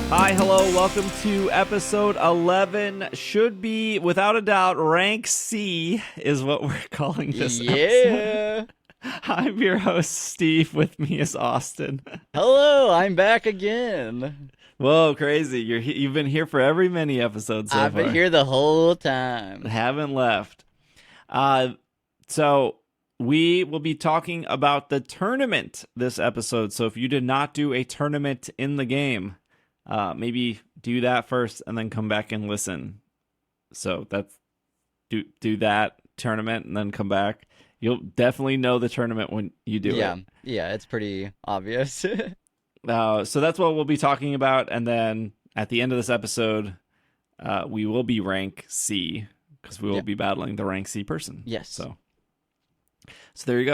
Hi, hello, welcome to episode 11. Should be, without a doubt, rank C is what we're calling this episode. I'm your host, Steve. With me is Austin. Hello, I'm back again. Whoa, crazy. You've been here for every mini episode so far. I've been here the whole time. Haven't left. So we will be talking about the tournament this episode. So if you did not do a tournament in the game, maybe do that first and then come back and listen. So that's do that tournament and then come back. You'll definitely know the tournament when you do it. Yeah, it's pretty obvious. So that's what we'll be talking about, and then at the end of this episode, we will be rank C because we will be battling the rank C person. Yes. So there you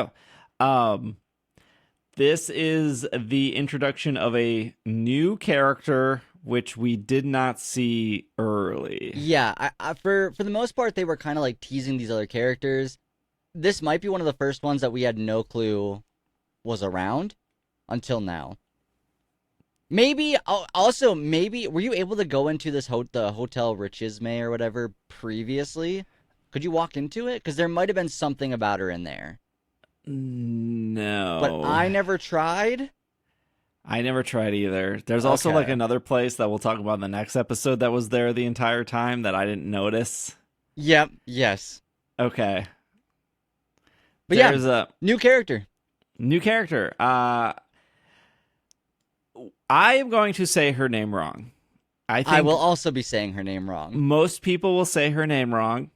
go. This is the introduction of a new character, which we did not see early. Yeah, I for the most part, they were kind of like teasing these other characters. This might be one of the first ones that we had no clue was around until now. Maybe, also, were you able to go into this the Hotel Richisme or whatever previously? Could you walk into it? Because there might have been something about her in there. No. But I never tried. I never tried either. There's also like another place that we'll talk about in the next episode that was there the entire time that I didn't notice. Yep. Yes. Okay. But there's a new character. New character. I am going to say her name wrong. I will also be saying her name wrong. Most people will say her name wrong.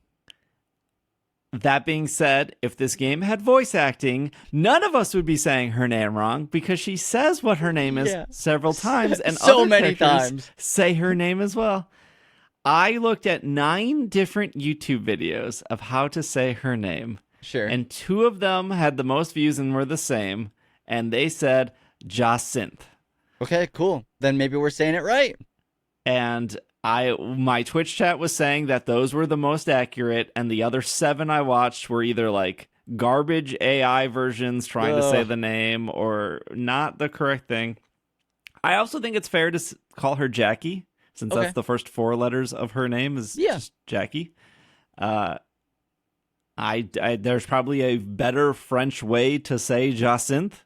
That being said, if this game had voice acting, none of us would be saying her name wrong because she says what her name is several times, and so other many characters times say her name as well. I looked at 9 different YouTube videos of how to say her name. Sure. And 2 of them had the most views and were the same, and they said Jacinth. Okay, cool. Then maybe we're saying it right. And my Twitch chat was saying that those were the most accurate, and the other 7 I watched were either like garbage AI versions trying to say the name or not the correct thing. I also think it's fair to call her Jackie, since that's the first 4 letters of her name is just Jackie. There's probably a better French way to say Jacinth.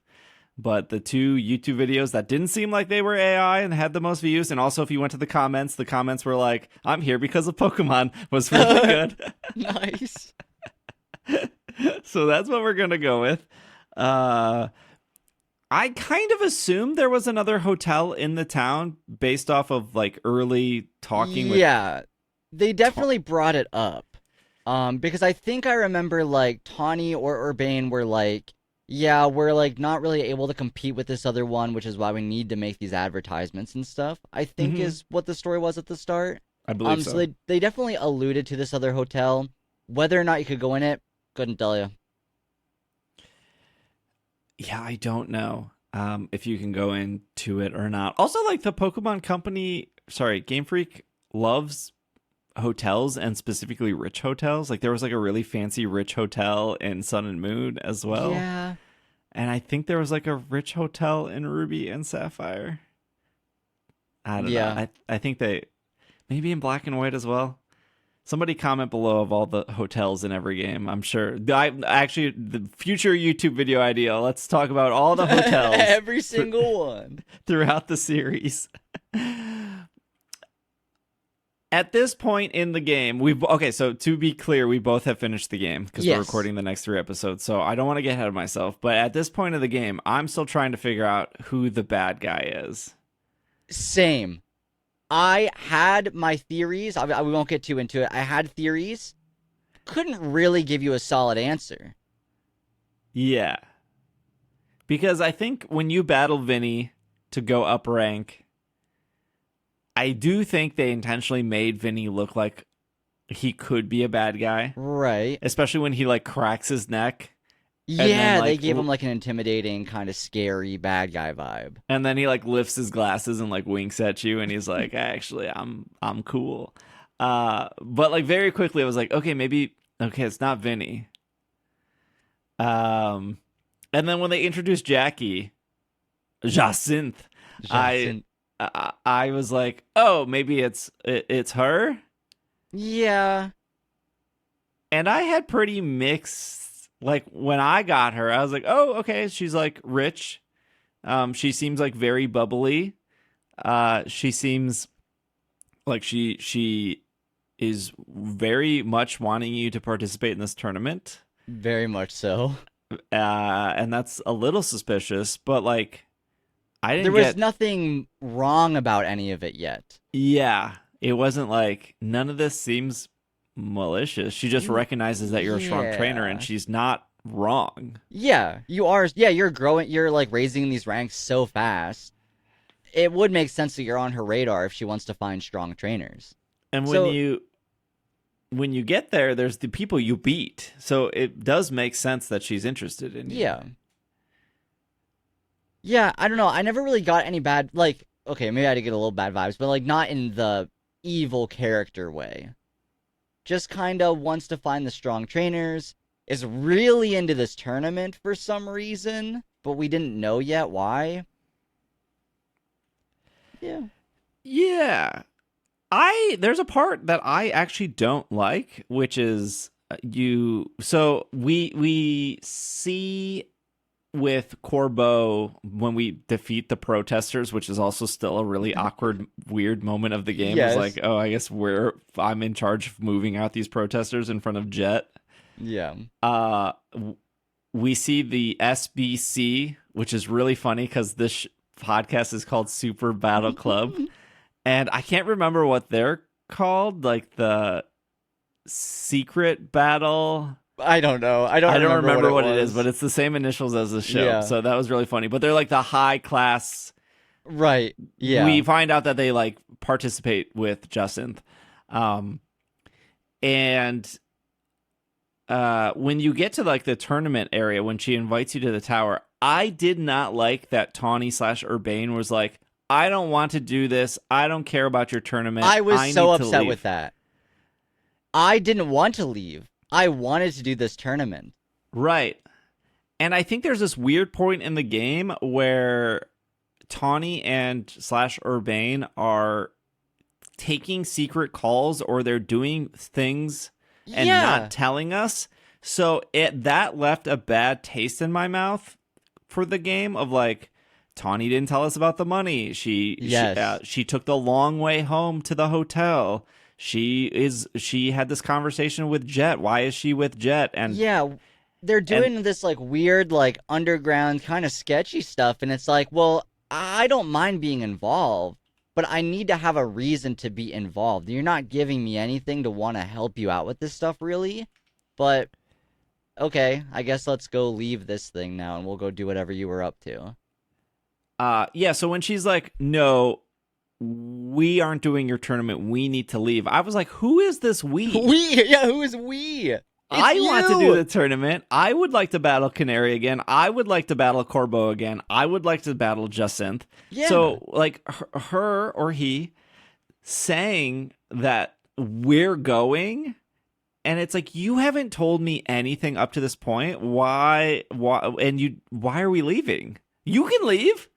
But the 2 YouTube videos that didn't seem like they were AI and had the most views, and also if you went to the comments were like, I'm here because of Pokemon, was really good. Nice. So that's what we're going to go with. I kind of assumed there was another hotel in the town based off of like early talking. Yeah, they definitely brought it up. Because I think I remember like Tawny or Urbane were like, yeah, we're like not really able to compete with this other one, which is why we need to make these advertisements and stuff, I think is what the story was at the start. I believe so. So they definitely alluded to this other hotel. Whether or not you could go in it, couldn't tell you. Yeah, I don't know if you can go into it or not. Also, like the Pokemon Company, Game Freak loves hotels and specifically rich hotels. Like there was like a really fancy rich hotel in Sun and Moon as well. Yeah. And I think there was like a rich hotel in Ruby and Sapphire. I don't know. I think they maybe in Black and White as well. Somebody comment below of all the hotels in every game. I'm sure. Actually, the future YouTube video idea. Let's talk about all the hotels. Every single one. Throughout the series. At this point in the game, so to be clear, we both have finished the game because we're recording the next 3 episodes. So I don't want to get ahead of myself. But at this point of the game, I'm still trying to figure out who the bad guy is. Same. I had my theories. We won't get too into it. I had theories. Couldn't really give you a solid answer. Yeah. Because I think when you battle Vinny to go up rank, I do think they intentionally made Vinny look like he could be a bad guy. Right. Especially when he like cracks his neck. Yeah, they gave him like an intimidating, kind of scary bad guy vibe. And then he like lifts his glasses and like winks at you and he's like, actually, I'm cool. But like very quickly I was like, okay, it's not Vinny. And then when they introduced Jackie, Jacinthe, I, Jason. I was like, oh, maybe it's her. Yeah. And I had pretty mixed, like when I got her, I was like, oh, okay, she's like rich. She seems like very bubbly. She seems like she is very much wanting you to participate in this tournament. Very much so. And that's a little suspicious, but like I There didn't was get nothing wrong about any of it yet. yeah, it wasn't like none of this seems malicious. She just recognizes that you're a strong trainer and Yeah. she's not wrong. Yeah, you are. Yeah, you're growing. You're like raising these ranks so fast. It would make sense that you're on her radar if she wants to find strong trainers. And So, when you get there, there's the people you beat. So it does make sense that she's interested in you. yeah. Yeah, I don't know. I never really got any bad, like, okay, maybe I did get a little bad vibes, but like not in the evil character way. Just kind of wants to find the strong trainers, is really into this tournament for some reason, but we didn't know yet why. Yeah. Yeah. There's a part that I actually don't like, which is we see with Corbeau when we defeat the protesters, which is also still a really awkward, weird moment of the game. Yes. It's like, oh, I guess I'm in charge of moving out these protesters in front of Jet. Yeah. We see the SBC, which is really funny because this podcast is called Super Battle Club. And I can't remember what they're called, like the secret battle. I don't know. I don't remember what it was. is, but it's the same initials as the show. Yeah. So that was really funny. But they're like the high class. Right. Yeah. We find out that they like participate with Jacinthe. And when you get to like the tournament area, when she invites you to the tower, I did not like that Tawny / Urbane was like, I don't want to do this. I don't care about your tournament. I was so need to upset leave." with that. I didn't want to leave. I wanted to do this tournament. Right. And I think there's this weird point in the game where Tawny and / Urbane are taking secret calls or they're doing things and Yeah. not telling us. So that left a bad taste in my mouth for the game of like, Tawny didn't tell us about the money. She took the long way home to the hotel. She had this conversation with Jet. Why is she with Jet? And yeah, they're doing this like weird, like underground kind of sketchy stuff, and it's like, well, I don't mind being involved, but I need to have a reason to be involved. You're not giving me anything to want to help you out with this stuff, really. But okay, I guess let's go leave this thing now, and we'll go do whatever you were up to. yeah, so when she's like, no, we aren't doing your tournament, we need to leave. I was like, who is this we? Yeah, who is we? I want to do the tournament. I would like to battle Canary again. I would like to battle Corbeau again. I would like to battle Jacinthe. Yeah. So, like, her or he saying that we're going, and it's like, you haven't told me anything up to this point. Why are we leaving? You can leave.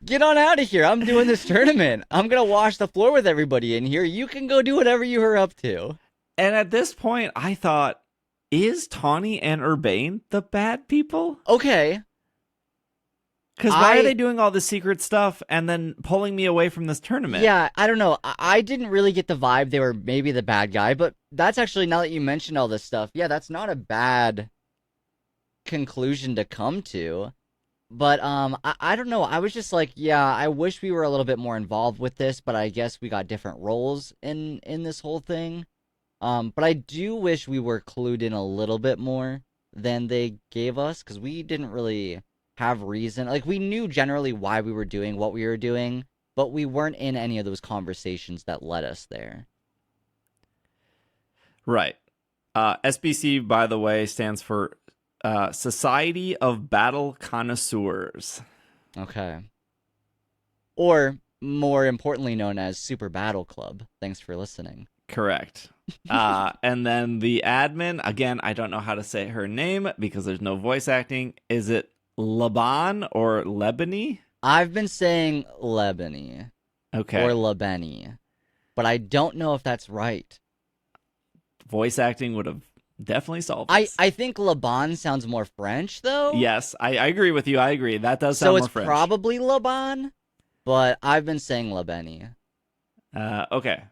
Get on out of here. I'm doing this tournament. I'm going to wash the floor with everybody in here. You can go do whatever you were up to. And at this point, I thought, is Tawny and Urbane the bad people? Okay. Because why are they doing all this secret stuff and then pulling me away from this tournament? Yeah, I don't know. I didn't really get the vibe they were maybe the bad guy, but that's actually, now that you mentioned all this stuff, yeah, that's not a bad conclusion to come to. But I don't know. I was just like, yeah, I wish we were a little bit more involved with this, but I guess we got different roles in this whole thing. But I do wish we were clued in a little bit more than they gave us, because we didn't really have reason. Like, we knew generally why we were doing what we were doing, but we weren't in any of those conversations that led us there. Right. SBC, by the way, stands for Society of Battle Connoisseurs. Okay. Or, more importantly known as Super Battle Club. Thanks for listening. Correct. And then the admin, again, I don't know how to say her name because there's no voice acting. Is it Laban or Lebany? I've been saying Lebany or Okay. Lebany, but I don't know if that's right. Voice acting would have definitely solved I, this. I think Laban sounds more French, though. Yes, I agree with you. I agree. That does So sound it's more French. probably Laban, but I've been saying Lebany. Okay.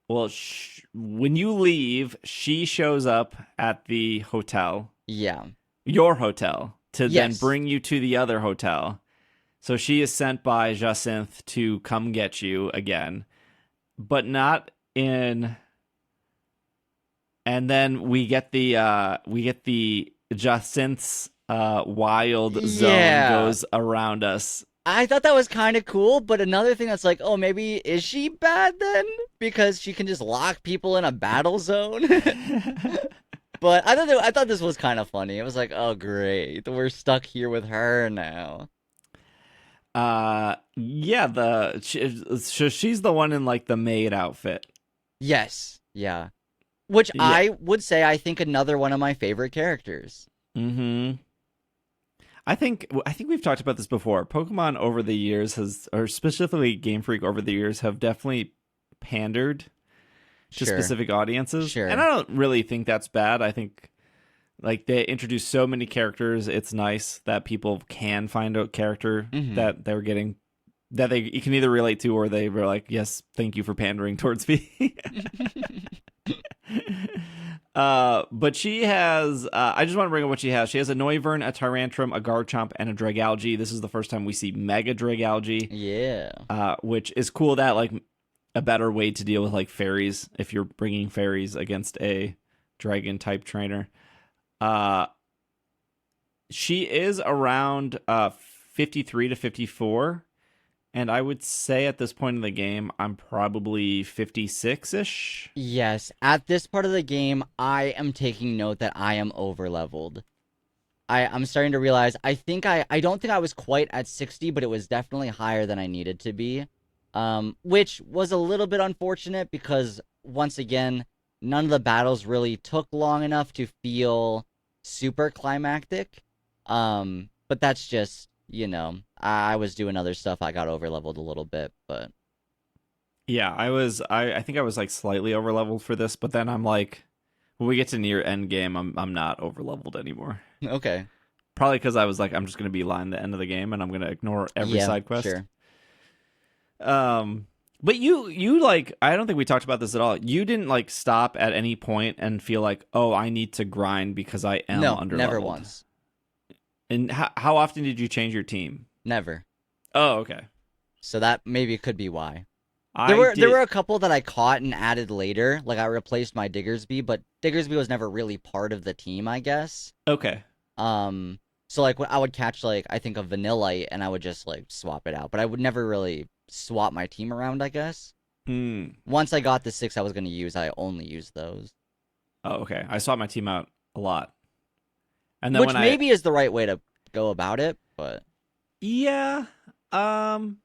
Well, when you leave, she shows up at the hotel, Yeah. your hotel, to then Yes. bring you to the other hotel. So she is sent by Jacinthe to come get you again, but not in. And then we get the Jacinthe's wild zone Yeah. goes around us. I thought that was kind of cool, but another thing that's like, oh, maybe is she bad then? Because she can just lock people in a battle zone. But I thought this was kind of funny. It was like, oh, great, we're stuck here with her now. Yeah, she's the one in like the maid outfit. Yes, yeah. Which Yeah. I would say I think another one of my favorite characters. Mm-hmm. I think we've talked about this before. Pokemon over the years has, or specifically Game Freak over the years, have definitely pandered to Sure, specific audiences, and I sure. don't really think that's bad. I think like they introduce so many characters. It's nice that people can find a character Hmm. that they're getting that they you can either relate to, or they were like, yes, thank you for pandering towards me. But she has. I just want to bring up what she has. She has a Noivern, a Tyrantrum, a Garchomp, and a Dragalge. This is the first time we see Mega Dragalge, Yeah. which is cool. That like a better way to deal with like fairies if you're bringing fairies against a dragon type trainer. Uh, she is around 53 to 54. And I would say at this point in the game, I'm probably 56 ish. Yes, at this part of the game, I am taking note that I am over leveled. I'm starting to realize I don't think I was quite at 60, but it was definitely higher than I needed to be. Which was a little bit unfortunate because once again, none of the battles really took long enough to feel super climactic. But that's just, I was doing other stuff. I got over leveled a little bit, but Yeah, I think I was like slightly over leveled for this, but then I'm like when we get to near end game, I'm not over leveled anymore. okay. Probably because I was like, I'm just gonna be line the end of the game and I'm gonna ignore every Yeah, side quest. sure. But you like I don't think we talked about this at all. You didn't like stop at any point and feel like, oh, I need to grind because I am No, under never leveled. once. And how often did you change your team? Never. Oh, okay. So that maybe could be why. There I were there did. were a couple that I caught and added later, like I replaced my Diggersby, but Diggersby was never really part of the team, I guess. Okay. Um, so like I would catch like I think a Vanillite and I would just like swap it out, but I would never really swap my team around, I guess. Hmm. Once I got the six I was gonna use, I only used those, Oh, okay. I saw my team out a lot. And then which when I maybe is the right way to go about it, but yeah, um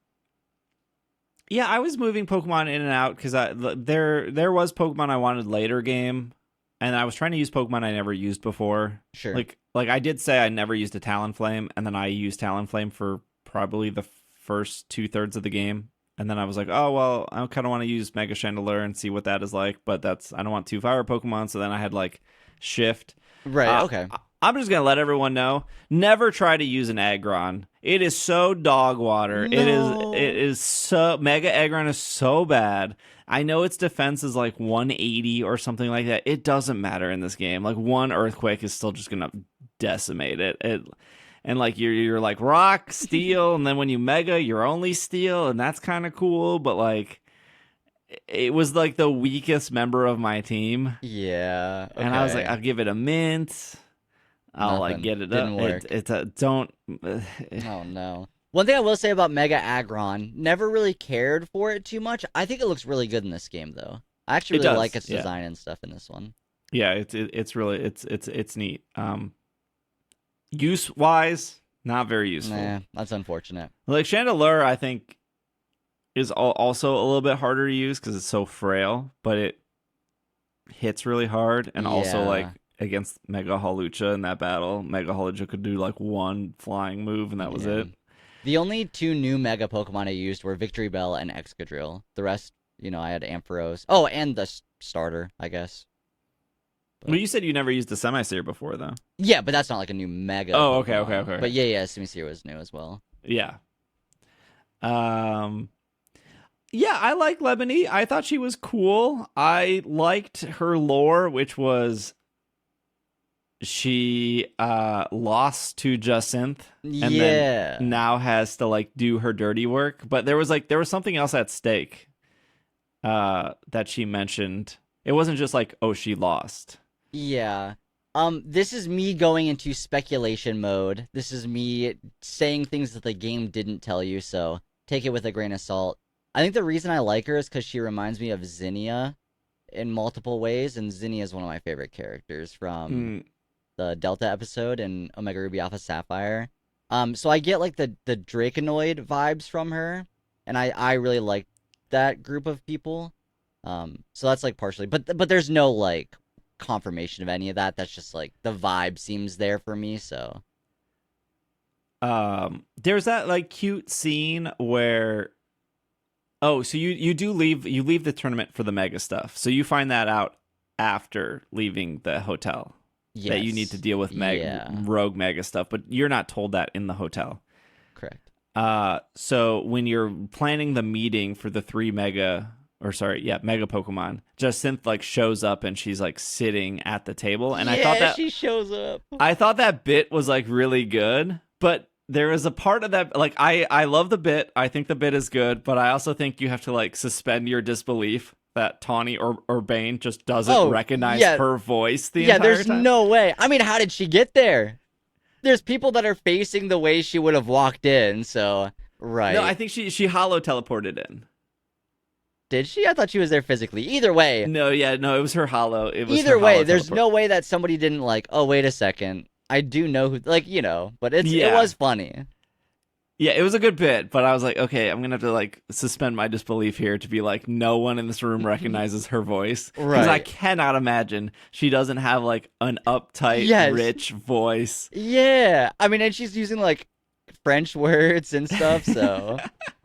yeah, I was moving Pokemon in and out cuz there was Pokemon I wanted later game and I was trying to use Pokemon I never used before. sure. Like I did say I never used a Talonflame and then I used Talonflame for probably the first 2/3 of the game. And then I was like, oh well, I kind of want to use Mega Chandelure and see what that is like, but I don't want two fire Pokemon, so then I had like Shift. Right, Uh, okay. I'm just gonna let everyone know: never try to use an Aggron. It is so dog water. It is. It No. is so Mega Aggron is so bad. I know its defense is like 180 or something like that. It doesn't matter in this game. Like one Earthquake is still just gonna decimate it. And like you're like rock, steel, and then when you Mega, you're only steel, and that's kind of cool. But like it was like the weakest member of my team, Yeah, and I was like, okay. I'll give it a mint. I'll like Nothing. get it up. Didn't work. It's a don't. Oh no. One thing I will say about Mega Aggron, never really cared for it too much. I think it looks really good in this game though. I actually It really like does, its yeah, design and stuff in this one. yeah. It's really it's neat. Use wise, not very useful. Nah, that's unfortunate. Like Chandelure, I think is also a little bit harder to use because it's so frail, but hits really hard, and also like Yeah. against Mega Hawlucha in that battle, Mega Hawlucha could do like one flying move, and that was Yeah. it. The only two new Mega Pokemon I used were Victory Bell and Excadrill. The rest, I had Ampharos. Oh, and the starter, I guess. Well, But you said you never used a Semi-Seer before, though. yeah, but that's not like a new Mega Oh, okay, okay, Pokemon. okay, But okay. yeah, Simisear was new as well. Yeah. Um. Yeah, I like Lemony. I thought she was cool. I liked her lore, which was she lost to Jacinth and then Yeah. now has to like do her dirty work. But there was something else at stake that she mentioned. It wasn't just like, oh, she lost. Yeah. This is me going into speculation mode. This is me saying things that the game didn't tell you, so take it with a grain of salt. I think the reason I like her is because she reminds me of Zinnia in multiple ways, and Zinnia is one of my favorite characters from Mm, the Delta episode in Omega Ruby Alpha Sapphire. So I get like the Draconoid vibes from her, and I really like that group of people. So that's like partially, but there's no like confirmation of any of that. That's just like the vibe seems there for me. So there's that like cute scene where oh, so you leave the tournament for the mega stuff. So you find that out after leaving the hotel that you need to yes, deal with yeah, rogue mega stuff, but you're not told that in the hotel. correct. So when you're planning the meeting for the three mega or sorry, yeah, mega Pokemon, Jacinth like shows up and she's like sitting at the table, and Yeah, she shows up. I thought that bit was like really good, but there is a part of that like I love the bit. I think the bit is good, but I also think you have to like suspend your disbelief that Tawny or Bane just doesn't Oh, recognize yeah, her voice the yeah. entire There's time. no way. I mean, how did she get there? There's people that are facing the way she would have walked in. So No, I right. think she hollow teleported in. Did she? I thought she was there physically. Either way, No, yeah, no, it was her hollow. It was her hollow there's teleport. no way that somebody didn't like, oh, wait a second. I do know who, like, but it Yeah. was funny. Yeah, it was a good bit, but I was like, okay, I'm gonna have to like suspend my disbelief here to be like, no one in this room recognizes her voice because I Right. cannot imagine she doesn't have like an uptight, Yes. rich voice. Yeah. I mean, and she's using like French words and stuff, so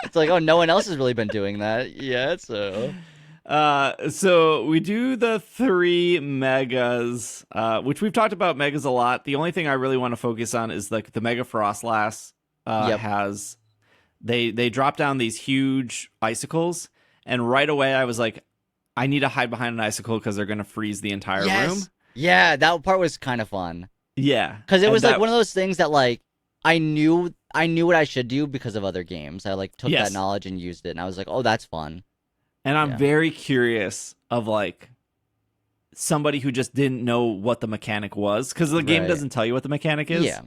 it's like, oh, no one else has really been doing that yet, so. So we do the three megas, which we've talked about megas a lot. The only thing I really want to focus on is like the Mega Frostlass. Yep. Has they drop down these huge icicles, and right away I was like, I need to hide behind an icicle because they're gonna freeze the entire room. Yeah, that part was kind of fun. Yeah, Because it and was like one of those things that like I knew what I should do because of other games. I like took yes, that knowledge and used it, and I was like, oh, that's fun. and I'm Yeah. very curious of like somebody who just didn't know what the mechanic was because the game Right. doesn't tell you what the mechanic is. Yeah.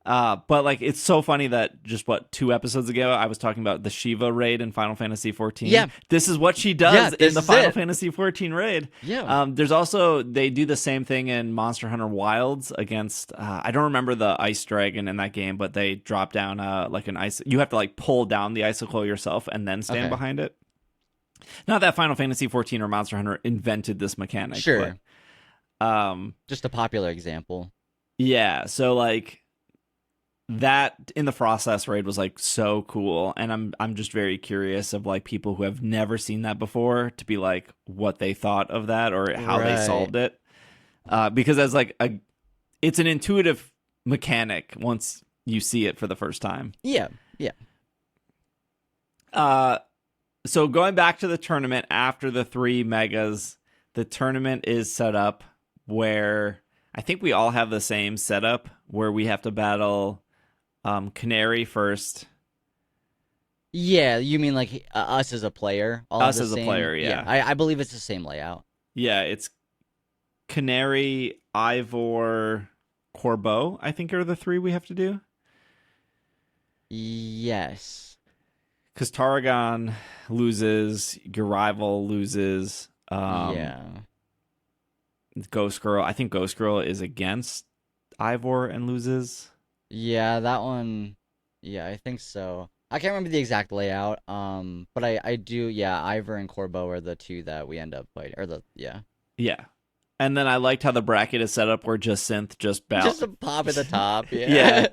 But like it's so funny that just 2 episodes ago I was talking about the Shiva raid in Final Fantasy 14. Yeah. This is what she does Yeah, in this the is Final it. Fantasy 14 raid. Yeah. There's also they do the same thing in Monster Hunter Wilds against I don't remember the ice dragon in that game, but they drop down like an ice. You have to like pull down the icicle yourself and then stand Okay. behind it. Not that Final Fantasy 14 or Monster Hunter invented this mechanic. Sure. But, Just a popular example. yeah. So like. That in the Frostlass raid was like so cool, and I'm just very curious of like people who have never seen that before to be like what they thought of that or how they Right. solved it, because as like it's an intuitive mechanic once you see it for the first time. Yeah. Yeah. So going back to the tournament after the three megas, the tournament is set up where I think we all have the same setup where we have to battle. Canary first. Yeah, you mean like us as a player? All Us the as a same? player, yeah. I believe it's the same layout. Yeah, it's Canary, Ivor, Corbeau, I think are the three we have to do. Yes. Because Tarragon loses, your rival loses. Yeah. Ghost Girl, I think Ghost Girl is against Ivor and loses. Yeah, that one. Yeah, I think so. I can't remember the exact layout. But I do. Yeah, Ivor and Corbeau are the two that we end up fighting. Or yeah. Yeah. And then I liked how the bracket is set up where just synth, just Just a pop at the top. Yeah.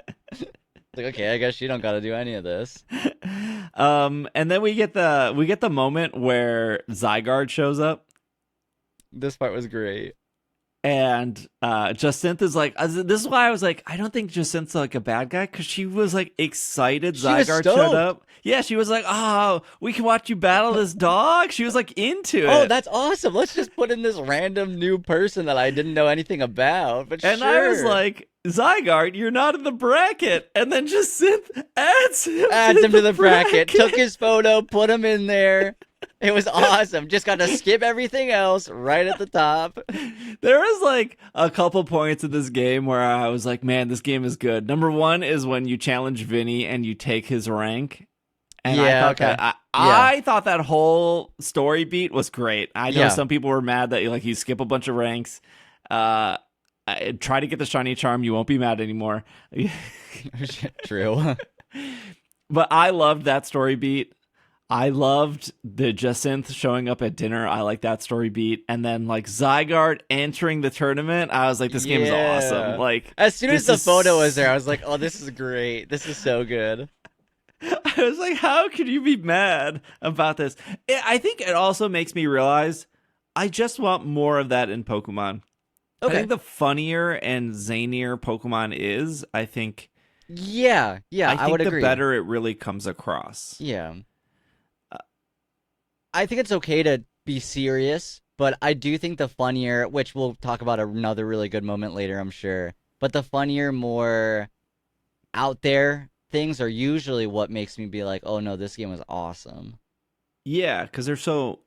Like, okay, I guess you don't got to do any of this. And then we get the moment where Zygarde shows up. This part was great. And Jacinthe is like, this is why I was like, I don't think Jacinthe's like a bad guy, because she was like excited Zygarde showed up. Yeah, she was like, oh, we can watch you battle this dog. She was like into it. Oh, that's awesome. Let's just put in this random new person that I didn't know anything about. But and sure. I was like, Zygarde, you're not in the bracket. And then Jacinthe adds him to the bracket, took his photo, put him in there. It was awesome. Just got to skip everything else right at the top. There was like a couple points in this game where I was like, man, this game is good. Number one is when you challenge Vinny and you take his rank. And I thought that whole story beat was great. I know some people were mad that you skip a bunch of ranks. Try to get the shiny charm. You won't be mad anymore. True. But I loved that story beat. I loved the Jacinthe showing up at dinner. I like that story beat. And then like Zygarde entering the tournament, I was like, this game is awesome. Like, as soon as the photo was there, I was like, oh, this is great. This is so good. I was like, how could you be mad about this? I think it also makes me realize I just want more of that in Pokemon. Okay. I think the funnier and zanier Pokemon is, I think I would agree. The better it really comes across. Yeah. I think it's okay to be serious, but I do think the funnier, which we'll talk about another really good moment later, I'm sure, but the funnier, more out there things are usually what makes me be like, oh no, this game was awesome. Yeah, because they're so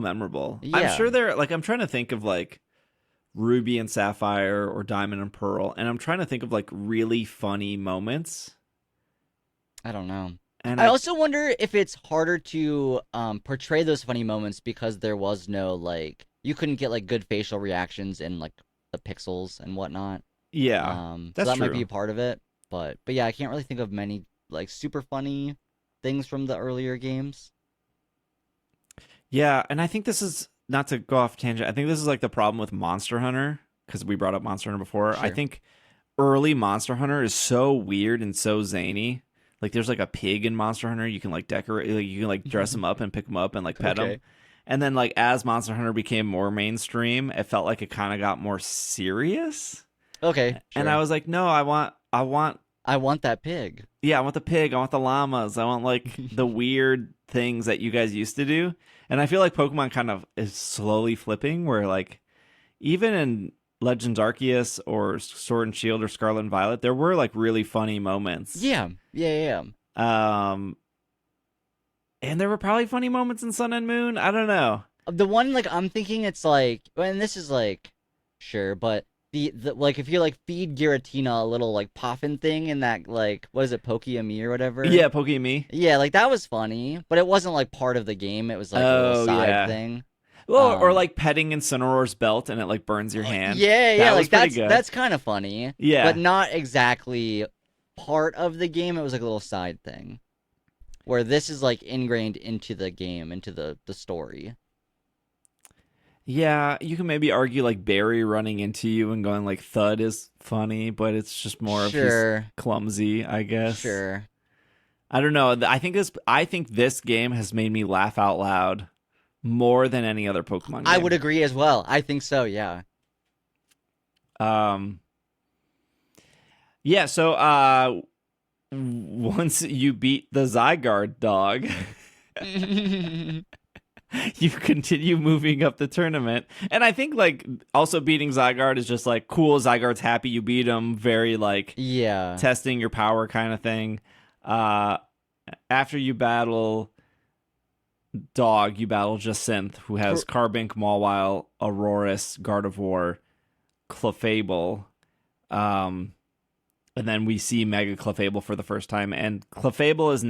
memorable. Yeah. I'm sure they're like, I'm trying to think of like Ruby and Sapphire or Diamond and Pearl, and I'm trying to think of like really funny moments. I don't know. And I also wonder if it's harder to portray those funny moments because there was no like, you couldn't get like good facial reactions in like the pixels and whatnot. Yeah, that's so that might be a part of it. But yeah, I can't really think of many like super funny things from the earlier games. Yeah, and I think this is, not to go off tangent, I think this is like the problem with Monster Hunter, because we brought up Monster Hunter before. Sure. I think early Monster Hunter is so weird and so zany. Like, there's like a pig in Monster Hunter. You can like decorate, like, you can like dress him up and pick him up and like pet him. And then like as Monster Hunter became more mainstream, it felt like it kind of got more serious. Okay. Sure. And I was like, no, I want that pig. Yeah, I want the pig. I want the llamas. I want like the weird things that you guys used to do. And I feel like Pokemon kind of is slowly flipping, where like even in Legends Arceus or Sword and Shield or Scarlet and Violet, there were like really funny moments. Yeah. And there were probably funny moments in Sun and Moon. I don't know. The one like I'm thinking, it's like, and this is like, sure, but the like if you like feed Giratina a little like poffin thing in that like, what is it, Pokémon or whatever? Yeah, Pokémon. Yeah, like that was funny, but it wasn't like part of the game. It was like a little side thing. Well, or like petting Incineroar's belt and it like burns your hand. Yeah, like that's kind of funny. Yeah, but not exactly part of the game. It was like a little side thing, where this is like ingrained into the game, into the story. Yeah, you can maybe argue like Barry running into you and going like thud is funny, but it's just more of he's clumsy, I guess. Sure. I don't know. I think this game has made me laugh out loud more than any other Pokemon game. I would agree as well. I think so, yeah. Yeah, so once you beat the Zygarde dog, you continue moving up the tournament. And I think like also beating Zygarde is just like cool. Zygarde's happy you beat him. Very like testing your power kind of thing. After you battle Dog, you battle Jacinthe, who has Carbink, Mawile, Aurorus, Gardevoir, Clefable, and then we see Mega Clefable for the first time. And Clefable's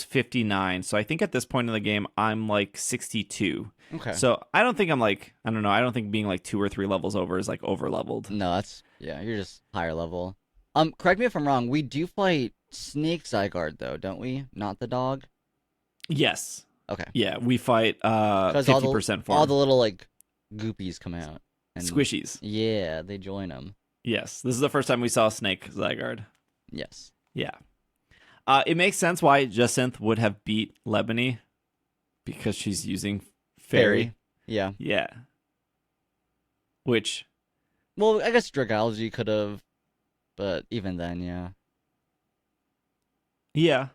59. So I think at this point in the game, I'm like 62. Okay. So I don't think I'm like, I don't know. I don't think being like 2 or 3 levels over is like over leveled. No, you're just higher level. Correct me if I'm wrong. We do fight Snake Zygarde though, don't we? Not the dog? Yes. Okay. Yeah, we fight 50% form. All the little like goopies come out. And Squishies. yeah, they join them. Yes, this is the first time we saw Snake Zygarde. Yes. Yeah. It makes sense why Jacinth would have beat Lebony because she's using Fairy. Yeah. Yeah. Which, Well, I guess Dragology could have, but even then, yeah. yeah.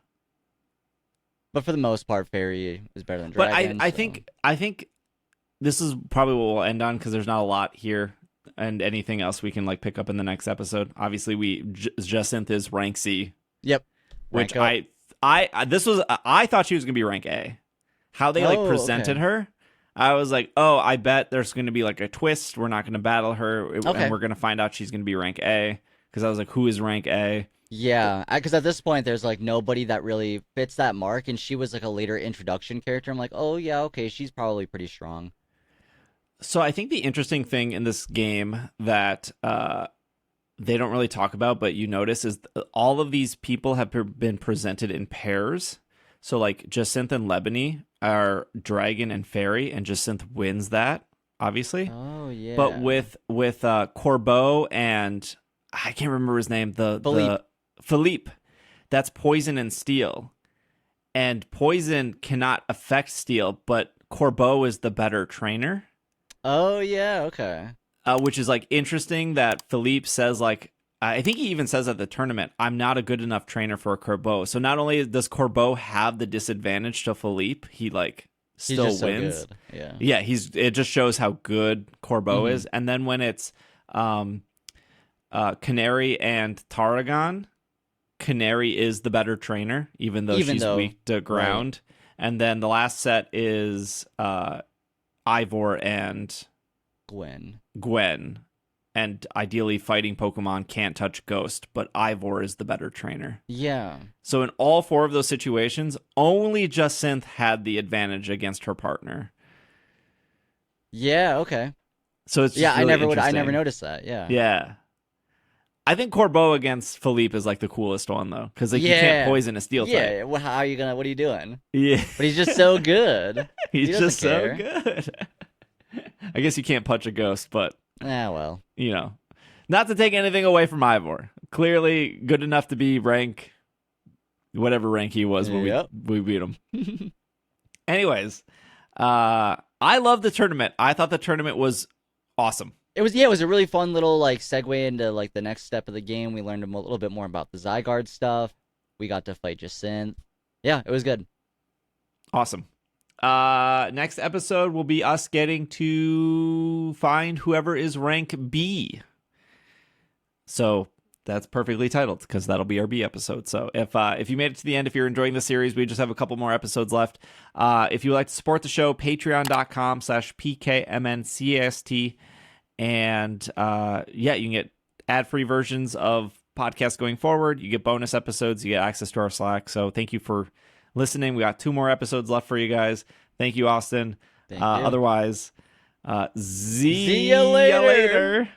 But for the most part, Fairy is better than But Dragon. I think this is probably what we'll end on because there's not a lot here and anything else we can like pick up in the next episode. Obviously, Jacinth is rank C. Yep. Which Rank I thought she was gonna be rank A. How they like presented her, I was like, oh, I bet there's gonna be like a twist. We're not gonna battle her, and we're gonna find out she's gonna be rank A. Because I was like, who is rank A? Yeah, because at this point, there's like nobody that really fits that mark, and she was like a later introduction character. I'm like, oh yeah, okay, she's probably pretty strong. So I think the interesting thing in this game that they don't really talk about, but you notice is all of these people have been presented in pairs. So like Jacinth and Lebony are Dragon and Fairy, and Jacinth wins that, obviously. Oh yeah. But with Corbeau and I can't remember his name, Philippe, that's Poison and Steel. And Poison cannot affect Steel, but Corbeau is the better trainer. Oh yeah, okay. Which is like interesting that Philippe says like I think he even says at the tournament, I'm not a good enough trainer for a Corbeau. So not only does Corbeau have the disadvantage to Philippe, he like still wins. So good. Yeah, it just shows how good Corbeau is. And then when it's Canary and Tarragon, Canary is the better trainer, even though she's weak to ground. Right. And then the last set is Ivor and Gwen. And ideally, fighting Pokemon can't touch Ghost, but Ivor is the better trainer. Yeah. So in all four of those situations, only Jacinth had the advantage against her partner. Yeah. Okay. So it's just really I never noticed that. Yeah. Yeah. I think Corbeau against Philippe is like the coolest one though, because like you can't poison a Steel type. Yeah. Well, how are you gonna? What are you doing? Yeah. But he's just so good. He's just so good. I guess you can't punch a Ghost, but. Well. You know, not to take anything away from Ivor. Clearly good enough to be rank, whatever rank he was when we beat him. Anyways, I love the tournament. I thought the tournament was awesome. It was a really fun little like segue into like the next step of the game. We learned a little bit more about the Zygarde stuff. We got to fight Jacinth. Yeah, it was good. Awesome. Next episode will be us getting to find whoever is rank B. So that's perfectly titled because that'll be our B episode. So if you made it to the end, if you're enjoying the series, we just have a couple more episodes left. If you would like to support the show, patreon.com/PKMNcast. And you can get ad-free versions of podcasts going forward. You get bonus episodes. You get access to our Slack. So thank you for listening. We got 2 more episodes left for you guys. Thank you, Austin. Thank you. Otherwise, see you later.